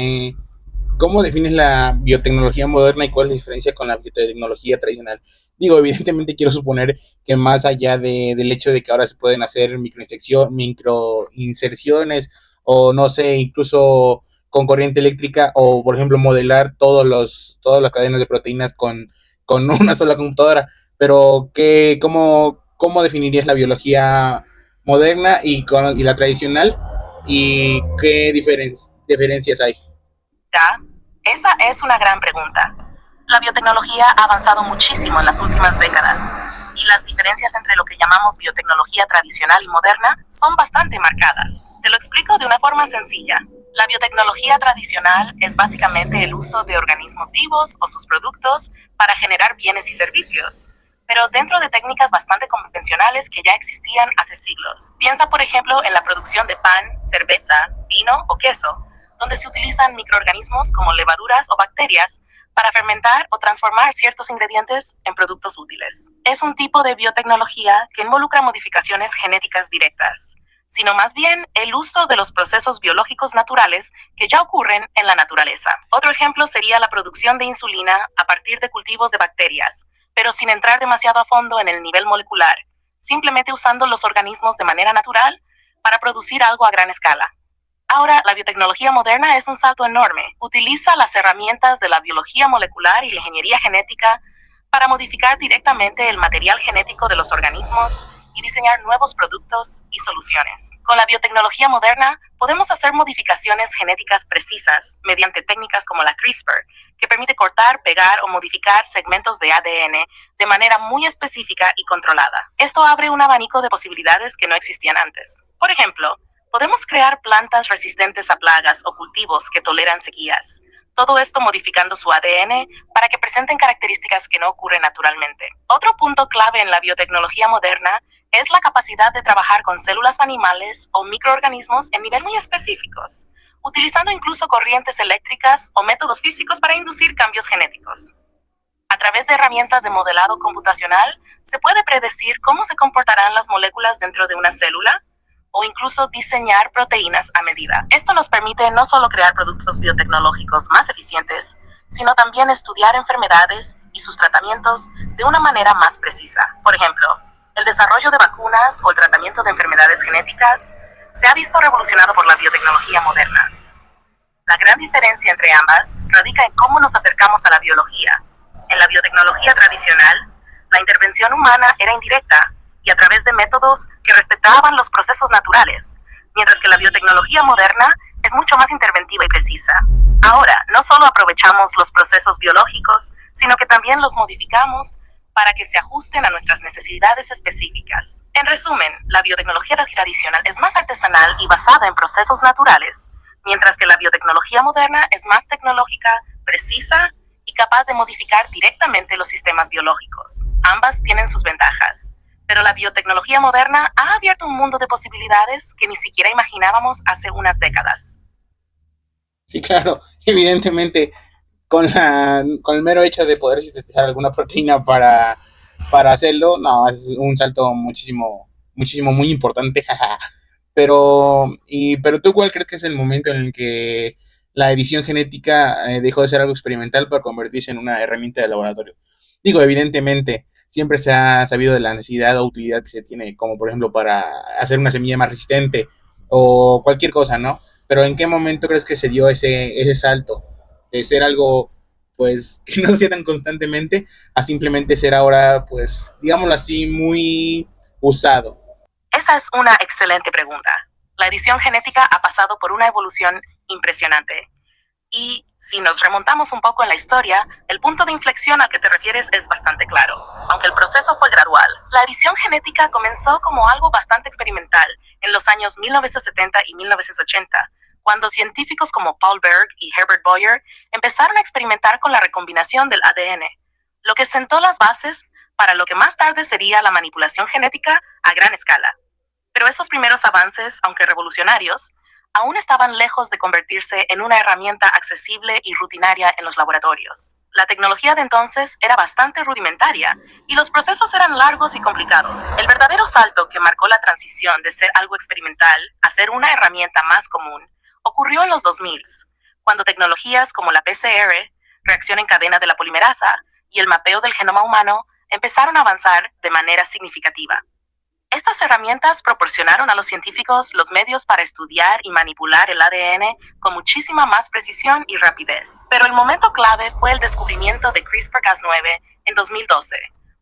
¿Cómo defines la biotecnología moderna y cuál es la diferencia con la biotecnología tradicional? Digo, evidentemente quiero suponer que más allá del hecho de que ahora se pueden hacer microinserciones o no sé, incluso con corriente eléctrica o, por ejemplo, modelar todas las cadenas de proteínas con una sola computadora. Pero, ¿cómo definirías la biología moderna y la tradicional? ¿Y qué diferencias hay? ¿Ya? Esa es una gran pregunta. La biotecnología ha avanzado muchísimo en las últimas décadas y las diferencias entre lo que llamamos biotecnología tradicional y moderna son bastante marcadas. Te lo explico de una forma sencilla. La biotecnología tradicional es básicamente el uso de organismos vivos o sus productos para generar bienes y servicios, pero dentro de técnicas bastante convencionales que ya existían hace siglos. Piensa, por ejemplo, en la producción de pan, cerveza, vino o queso, donde se utilizan microorganismos como levaduras o bacterias para fermentar o transformar ciertos ingredientes en productos útiles. Es un tipo de biotecnología que involucra modificaciones genéticas directas, sino más bien el uso de los procesos biológicos naturales que ya ocurren en la naturaleza. Otro ejemplo sería la producción de insulina a partir de cultivos de bacterias, pero sin entrar demasiado a fondo en el nivel molecular, simplemente usando los organismos de manera natural para producir algo a gran escala. Ahora, la biotecnología moderna es un salto enorme. Utiliza las herramientas de la biología molecular y la ingeniería genética para modificar directamente el material genético de los organismos y diseñar nuevos productos y soluciones. Con la biotecnología moderna, podemos hacer modificaciones genéticas precisas mediante técnicas como la CRISPR, que permite cortar, pegar o modificar segmentos de ADN de manera muy específica y controlada. Esto abre un abanico de posibilidades que no existían antes. Por ejemplo, podemos crear plantas resistentes a plagas o cultivos que toleran sequías. Todo esto modificando su ADN para que presenten características que no ocurren naturalmente. Otro punto clave en la biotecnología moderna es la capacidad de trabajar con células animales o microorganismos en nivel muy específicos, utilizando incluso corrientes eléctricas o métodos físicos para inducir cambios genéticos. A través de herramientas de modelado computacional, se puede predecir cómo se comportarán las moléculas dentro de una célula o incluso diseñar proteínas a medida. Esto nos permite no solo crear productos biotecnológicos más eficientes, sino también estudiar enfermedades y sus tratamientos de una manera más precisa. Por ejemplo, el desarrollo de vacunas o el tratamiento de enfermedades genéticas se ha visto revolucionado por la biotecnología moderna. La gran diferencia entre ambas radica en cómo nos acercamos a la biología. En la biotecnología tradicional, la intervención humana era indirecta y a través de métodos que respetaban los procesos naturales, mientras que la biotecnología moderna es mucho más interventiva y precisa. Ahora, no solo aprovechamos los procesos biológicos, sino que también los modificamos para que se ajusten a nuestras necesidades específicas. En resumen, la biotecnología tradicional es más artesanal y basada en procesos naturales, mientras que la biotecnología moderna es más tecnológica, precisa y capaz de modificar directamente los sistemas biológicos. Ambas tienen sus ventajas, pero la biotecnología moderna ha abierto un mundo de posibilidades que ni siquiera imaginábamos hace unas décadas. Sí, claro, evidentemente, con el mero hecho de poder sintetizar alguna proteína para hacerlo, no, es un salto muchísimo, muy importante. Pero tú, ¿cuál crees que es el momento en el que la edición genética dejó de ser algo experimental para convertirse en una herramienta de laboratorio? Digo, evidentemente, siempre se ha sabido de la necesidad o utilidad que se tiene, como por ejemplo para hacer una semilla más resistente o cualquier cosa, ¿no? Pero ¿en qué momento crees que se dio ese salto de ser algo, pues, que no se hacía tan constantemente a simplemente ser ahora, pues, digámoslo así, muy usado? Esa es una excelente pregunta. La edición genética ha pasado por una evolución impresionante. Y si nos remontamos un poco en la historia, el punto de inflexión al que te refieres es bastante claro. Aunque el proceso fue gradual, la edición genética comenzó como algo bastante experimental en los años 1970 y 1980, cuando científicos como Paul Berg y Herbert Boyer empezaron a experimentar con la recombinación del ADN, lo que sentó las bases para lo que más tarde sería la manipulación genética a gran escala. Pero esos primeros avances, aunque revolucionarios, aún estaban lejos de convertirse en una herramienta accesible y rutinaria en los laboratorios. La tecnología de entonces era bastante rudimentaria y los procesos eran largos y complicados. El verdadero salto que marcó la transición de ser algo experimental a ser una herramienta más común ocurrió en los 2000, cuando tecnologías como la PCR, reacción en cadena de la polimerasa y el mapeo del genoma humano empezaron a avanzar de manera significativa. Estas herramientas proporcionaron a los científicos los medios para estudiar y manipular el ADN con muchísima más precisión y rapidez. Pero el momento clave fue el descubrimiento de CRISPR-Cas9 en 2012,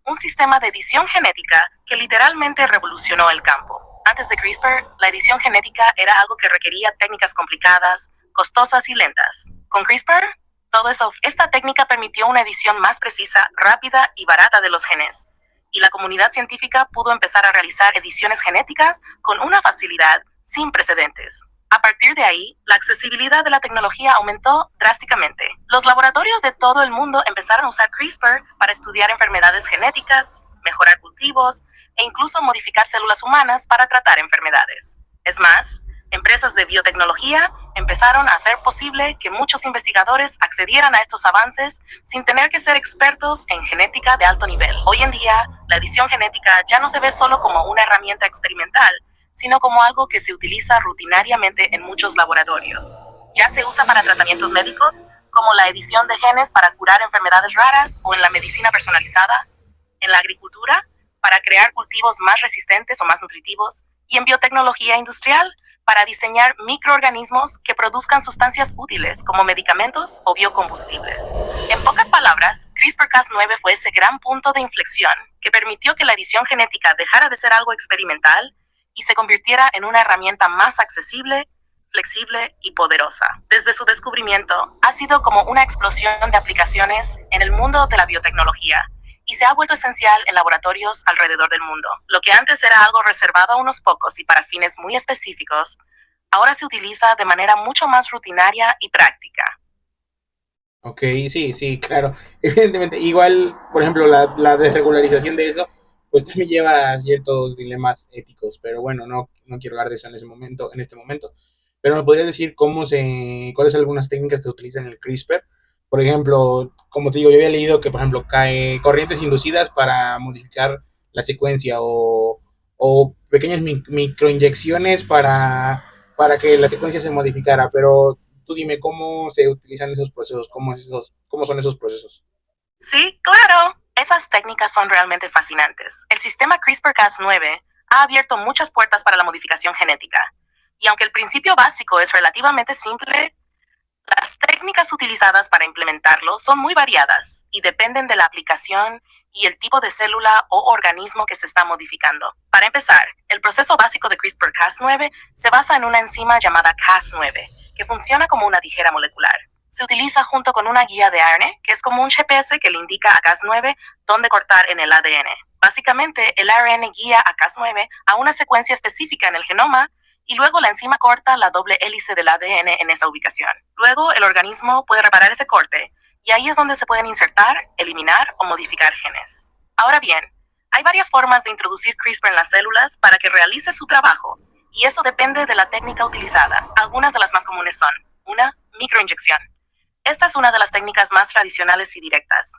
un sistema de edición genética que literalmente revolucionó el campo. Antes de CRISPR, la edición genética era algo que requería técnicas complicadas, costosas y lentas. Con CRISPR, todo eso, esta técnica permitió una edición más precisa, rápida y barata de los genes, y la comunidad científica pudo empezar a realizar ediciones genéticas con una facilidad sin precedentes. A partir de ahí, la accesibilidad de la tecnología aumentó drásticamente. Los laboratorios de todo el mundo empezaron a usar CRISPR para estudiar enfermedades genéticas, mejorar cultivos e incluso modificar células humanas para tratar enfermedades. Es más, empresas de biotecnología empezaron a hacer posible que muchos investigadores accedieran a estos avances sin tener que ser expertos en genética de alto nivel. Hoy en día, la edición genética ya no se ve solo como una herramienta experimental, sino como algo que se utiliza rutinariamente en muchos laboratorios. Ya se usa para tratamientos médicos, como la edición de genes para curar enfermedades raras, o en la medicina personalizada, en la agricultura, para crear cultivos más resistentes o más nutritivos, y en biotecnología industrial, para diseñar microorganismos que produzcan sustancias útiles como medicamentos o biocombustibles. En pocas palabras, CRISPR-Cas9 fue ese gran punto de inflexión que permitió que la edición genética dejara de ser algo experimental y se convirtiera en una herramienta más accesible, flexible y poderosa. Desde su descubrimiento, ha sido como una explosión de aplicaciones en el mundo de la biotecnología y se ha vuelto esencial en laboratorios alrededor del mundo. Lo que antes era algo reservado a unos pocos y para fines muy específicos, ahora se utiliza de manera mucho más rutinaria y práctica. Ok, sí, sí, claro. Evidentemente, igual, por ejemplo, la desregularización de eso, pues también lleva a ciertos dilemas éticos, pero bueno, no quiero hablar de eso en este momento. Pero me podrías decir cuáles son algunas técnicas que utilizan el CRISPR. Por ejemplo, como te digo, yo había leído que, por ejemplo, cae corrientes inducidas para modificar la secuencia o pequeñas microinyecciones para que la secuencia se modificara, pero tú dime cómo se utilizan esos procesos, cómo son esos procesos. Sí, claro. Esas técnicas son realmente fascinantes. El sistema CRISPR-Cas9 ha abierto muchas puertas para la modificación genética. Y aunque el principio básico es relativamente simple, las técnicas utilizadas para implementarlo son muy variadas y dependen de la aplicación y el tipo de célula o organismo que se está modificando. Para empezar, el proceso básico de CRISPR-Cas9 se basa en una enzima llamada Cas9, que funciona como una tijera molecular. Se utiliza junto con una guía de ARN, que es como un GPS que le indica a Cas9 dónde cortar en el ADN. Básicamente, el ARN guía a Cas9 a una secuencia específica en el genoma y luego la enzima corta la doble hélice del ADN en esa ubicación. Luego, el organismo puede reparar ese corte y ahí es donde se pueden insertar, eliminar o modificar genes. Ahora bien, hay varias formas de introducir CRISPR en las células para que realice su trabajo, y eso depende de la técnica utilizada. Algunas de las más comunes son: 1. Microinyección. Esta es una de las técnicas más tradicionales y directas.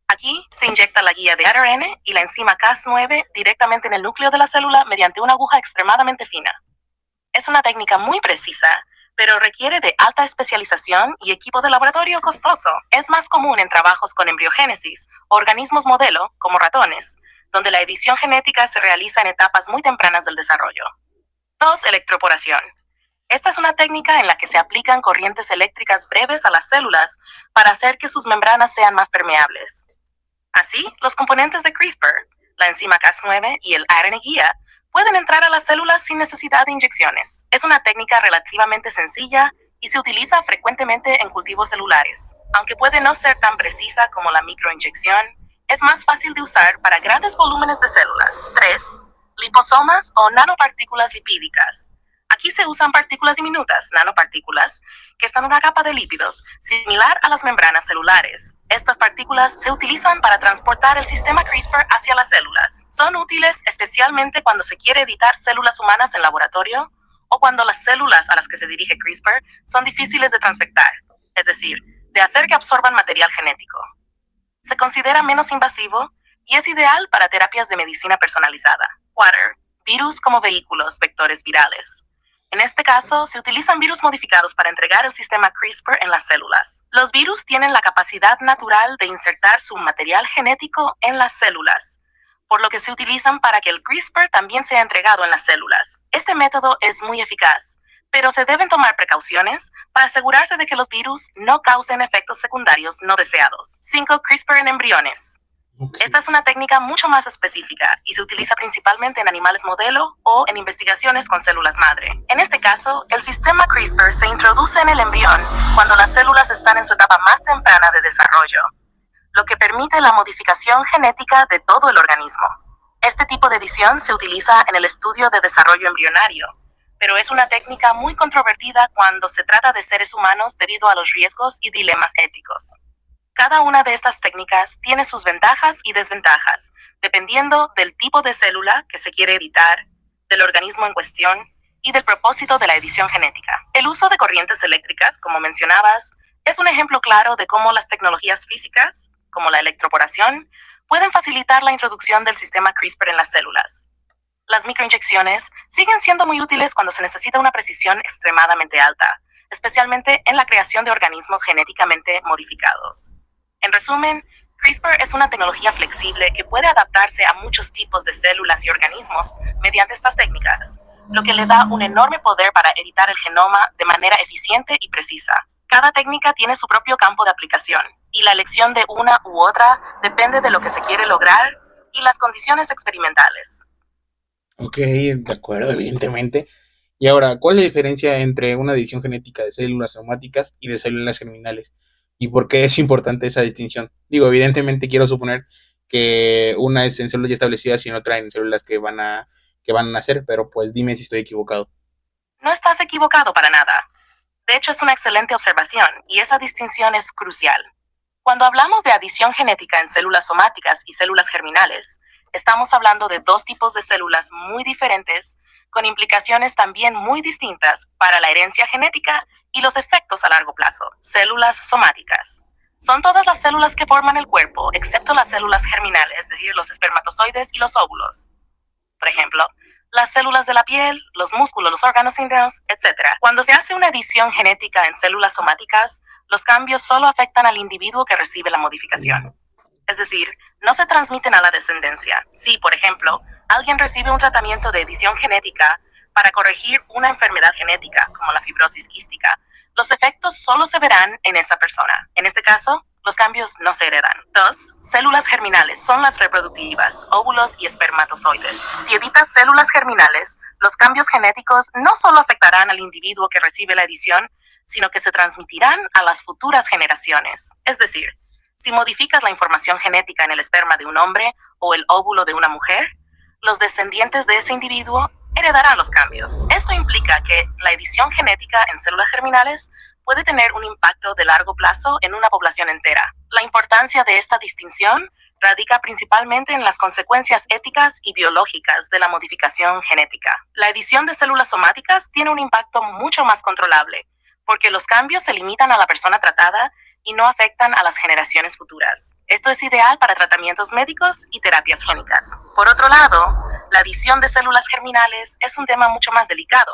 Aquí se inyecta la guía de ARN y la enzima Cas9 directamente en el núcleo de la célula mediante una aguja extremadamente fina. Es una técnica muy precisa, pero requiere de alta especialización y equipo de laboratorio costoso. Es más común en trabajos con embriogénesis o organismos modelo, como ratones, donde la edición genética se realiza en etapas muy tempranas del desarrollo. 2. Electroporación. Esta es una técnica en la que se aplican corrientes eléctricas breves a las células para hacer que sus membranas sean más permeables. Así, los componentes de CRISPR, la enzima Cas9 y el ARN guía, pueden entrar a las células sin necesidad de inyecciones. Es una técnica relativamente sencilla y se utiliza frecuentemente en cultivos celulares. Aunque puede no ser tan precisa como la microinyección, es más fácil de usar para grandes volúmenes de células. 3. Liposomas o nanopartículas lipídicas. Aquí Aquí se usan partículas diminutas, nanopartículas, que están en una capa de lípidos, similar a las membranas celulares. Estas partículas se utilizan para transportar el sistema CRISPR hacia las células. Son útiles especialmente cuando se quiere editar células humanas en laboratorio o cuando las células a las que se dirige CRISPR son difíciles de transfectar, es decir, de hacer que absorban material genético. Se considera menos invasivo y es ideal para terapias de medicina personalizada. 4. Virus como vehículos, vectores virales. En este caso, se utilizan virus modificados para entregar el sistema CRISPR en las células. Los virus tienen la capacidad natural de insertar su material genético en las células, por lo que se utilizan para que el CRISPR también sea entregado en las células. Este método es muy eficaz, pero se deben tomar precauciones para asegurarse de que los virus no causen efectos secundarios no deseados. 5. CRISPR en embriones. Okay. Esta es una técnica mucho más específica y se utiliza principalmente en animales modelo o en investigaciones con células madre. En este caso, el sistema CRISPR se introduce en el embrión cuando las células están en su etapa más temprana de desarrollo, lo que permite la modificación genética de todo el organismo. Este tipo de edición se utiliza en el estudio de desarrollo embrionario, pero es una técnica muy controvertida cuando se trata de seres humanos debido a los riesgos y dilemas éticos. Cada una de estas técnicas tiene sus ventajas y desventajas, dependiendo del tipo de célula que se quiere editar, del organismo en cuestión y del propósito de la edición genética. El uso de corrientes eléctricas, como mencionabas, es un ejemplo claro de cómo las tecnologías físicas, como la electroporación, pueden facilitar la introducción del sistema CRISPR en las células. Las microinyecciones siguen siendo muy útiles cuando se necesita una precisión extremadamente alta, especialmente en la creación de organismos genéticamente modificados. En resumen, CRISPR es una tecnología flexible que puede adaptarse a muchos tipos de células y organismos mediante estas técnicas, lo que le da un enorme poder para editar el genoma de manera eficiente y precisa. Cada técnica tiene su propio campo de aplicación, y la elección de una u otra depende de lo que se quiere lograr y las condiciones experimentales. Ok, de acuerdo, evidentemente. Y ahora, ¿cuál es la diferencia entre una edición genética de células somáticas y de células germinales? ¿Y por qué es importante esa distinción? Digo, evidentemente quiero suponer que una es en células ya establecidas y en otra en células que van a nacer, pero pues dime si estoy equivocado. No estás equivocado para nada. De hecho, es una excelente observación y esa distinción es crucial. Cuando hablamos de adición genética en células somáticas y células germinales, estamos hablando de dos tipos de células muy diferentes, con implicaciones también muy distintas para la herencia genética y los efectos a largo plazo. Células somáticas. Son todas las células que forman el cuerpo, excepto las células germinales, es decir, los espermatozoides y los óvulos. Por ejemplo, las células de la piel, los músculos, los órganos internos, etc. Cuando se hace una edición genética en células somáticas, los cambios solo afectan al individuo que recibe la modificación. Es decir, no se transmiten a la descendencia. Si, por ejemplo, alguien recibe un tratamiento de edición genética para corregir una enfermedad genética, como la fibrosis quística, los efectos solo se verán en esa persona. En este caso, los cambios no se heredan. 2. Células germinales son las reproductivas, óvulos y espermatozoides. Si editas células germinales, los cambios genéticos no solo afectarán al individuo que recibe la edición, sino que se transmitirán a las futuras generaciones. Es decir, si modificas la información genética en el esperma de un hombre o el óvulo de una mujer, los descendientes de ese individuo heredarán los cambios. Esto implica que la edición genética en células germinales puede tener un impacto de largo plazo en una población entera. La importancia de esta distinción radica principalmente en las consecuencias éticas y biológicas de la modificación genética. La edición de células somáticas tiene un impacto mucho más controlable, porque los cambios se limitan a la persona tratada y no afectan a las generaciones futuras. Esto es ideal para tratamientos médicos y terapias génicas. Por otro lado, la adición de células germinales es un tema mucho más delicado,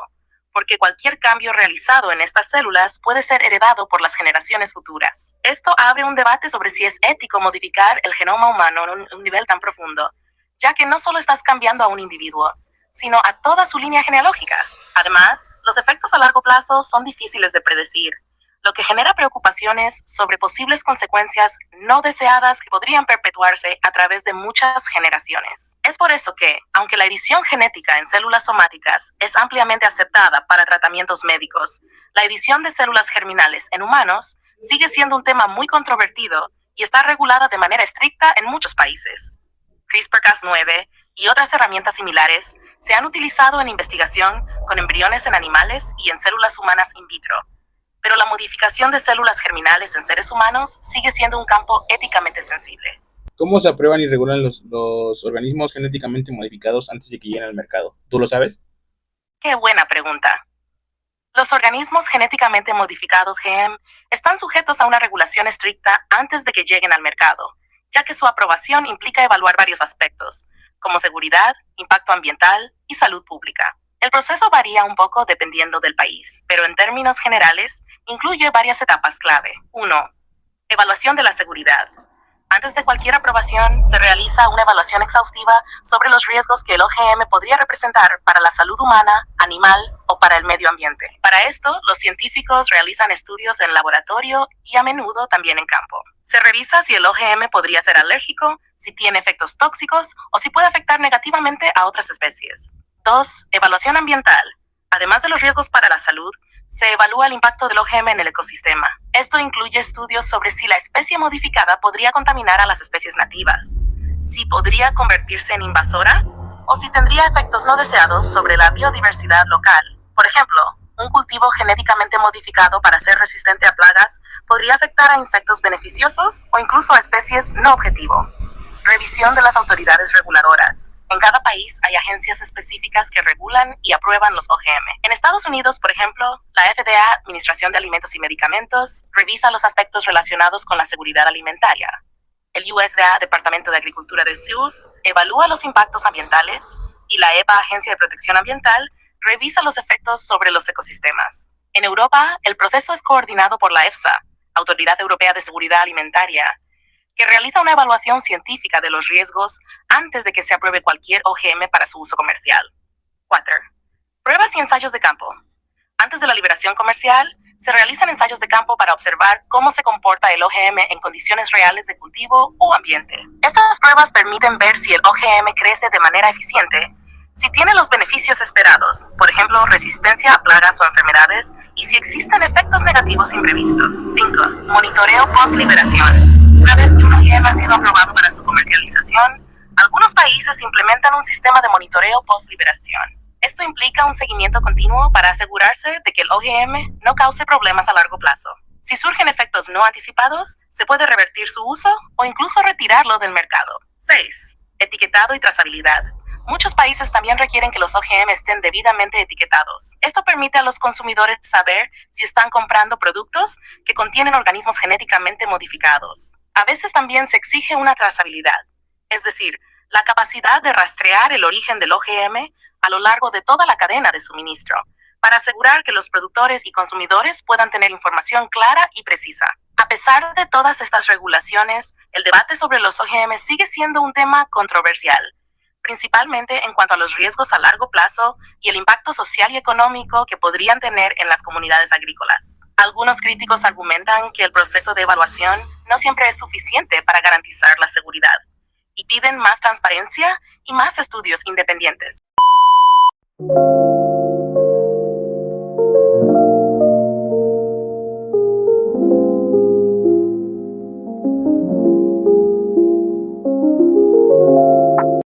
porque cualquier cambio realizado en estas células puede ser heredado por las generaciones futuras. Esto abre un debate sobre si es ético modificar el genoma humano en un nivel tan profundo, ya que no solo estás cambiando a un individuo, sino a toda su línea genealógica. Además, los efectos a largo plazo son difíciles de predecir, lo que genera preocupaciones sobre posibles consecuencias no deseadas que podrían perpetuarse a través de muchas generaciones. Es por eso que, aunque la edición genética en células somáticas es ampliamente aceptada para tratamientos médicos, la edición de células germinales en humanos sigue siendo un tema muy controvertido y está regulada de manera estricta en muchos países. CRISPR-Cas9 y otras herramientas similares se han utilizado en investigación con embriones en animales y en células humanas in vitro. Pero la modificación de células germinales en seres humanos sigue siendo un campo éticamente sensible. ¿Cómo se aprueban y regulan los organismos genéticamente modificados antes de que lleguen al mercado? ¿Tú lo sabes? Qué buena pregunta. Los organismos genéticamente modificados GM están sujetos a una regulación estricta antes de que lleguen al mercado, ya que su aprobación implica evaluar varios aspectos, como seguridad, impacto ambiental y salud pública. El proceso varía un poco dependiendo del país, pero en términos generales incluye varias etapas clave. 1. Evaluación de la seguridad. Antes de cualquier aprobación, se realiza una evaluación exhaustiva sobre los riesgos que el OGM podría representar para la salud humana, animal o para el medio ambiente. Para esto, los científicos realizan estudios en laboratorio y a menudo también en campo. Se revisa si el OGM podría ser alérgico, si tiene efectos tóxicos o si puede afectar negativamente a otras especies. 2. Evaluación ambiental. Además de los riesgos para la salud, se evalúa el impacto del OGM en el ecosistema. Esto incluye estudios sobre si la especie modificada podría contaminar a las especies nativas, si podría convertirse en invasora o si tendría efectos no deseados sobre la biodiversidad local. Por ejemplo, un cultivo genéticamente modificado para ser resistente a plagas podría afectar a insectos beneficiosos o incluso a especies no objetivo. Revisión de las autoridades reguladoras. En cada país hay agencias específicas que regulan y aprueban los OGM. En Estados Unidos, por ejemplo, la FDA, Administración de Alimentos y Medicamentos, revisa los aspectos relacionados con la seguridad alimentaria. El USDA, Departamento de Agricultura de SEUS, evalúa los impactos ambientales y la EPA, Agencia de Protección Ambiental, revisa los efectos sobre los ecosistemas. En Europa, el proceso es coordinado por la EFSA, Autoridad Europea de Seguridad Alimentaria, que realiza una evaluación científica de los riesgos antes de que se apruebe cualquier OGM para su uso comercial. 4. Pruebas y ensayos de campo. Antes de la liberación comercial, se realizan ensayos de campo para observar cómo se comporta el OGM en condiciones reales de cultivo o ambiente. Estas pruebas permiten ver si el OGM crece de manera eficiente, si tiene los beneficios esperados, por ejemplo, resistencia a plagas o enfermedades, y si existen efectos negativos imprevistos. 5. Monitoreo post-liberación. Una vez que un OGM ha sido aprobado para su comercialización, algunos países implementan un sistema de monitoreo post-liberación. Esto implica un seguimiento continuo para asegurarse de que el OGM no cause problemas a largo plazo. Si surgen efectos no anticipados, se puede revertir su uso o incluso retirarlo del mercado. 6. Etiquetado y trazabilidad. Muchos países también requieren que los OGM estén debidamente etiquetados. Esto permite a los consumidores saber si están comprando productos que contienen organismos genéticamente modificados. A veces también se exige una trazabilidad, es decir, la capacidad de rastrear el origen del OGM a lo largo de toda la cadena de suministro, para asegurar que los productores y consumidores puedan tener información clara y precisa. A pesar de todas estas regulaciones, el debate sobre los OGM sigue siendo un tema controversial, principalmente en cuanto a los riesgos a largo plazo y el impacto social y económico que podrían tener en las comunidades agrícolas. Algunos críticos argumentan que el proceso de evaluación no siempre es suficiente para garantizar la seguridad, y piden más transparencia y más estudios independientes.